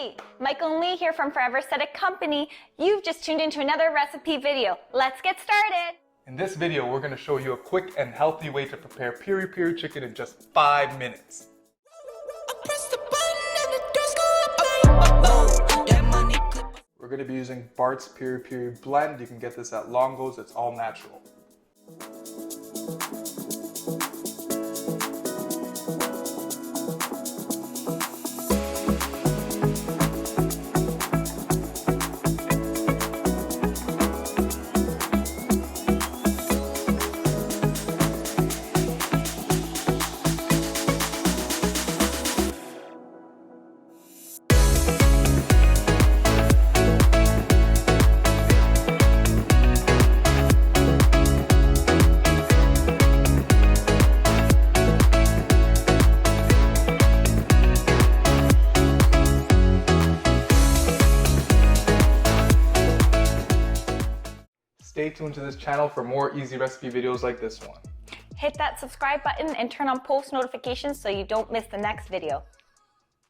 Hey, Michael and Lee here from Forever Aesthetic Company. You've just tuned into another recipe video. Let's get started. In this video, we're going to show you a quick and healthy way to prepare piri piri chicken in just 5 minutes. We're going to be using Bart's Piri Piri blend. You can get this at Longo's. It's all natural. Stay tuned to this channel for more easy recipe videos like this one. Hit that subscribe button and turn on post notifications so you don't miss the next video.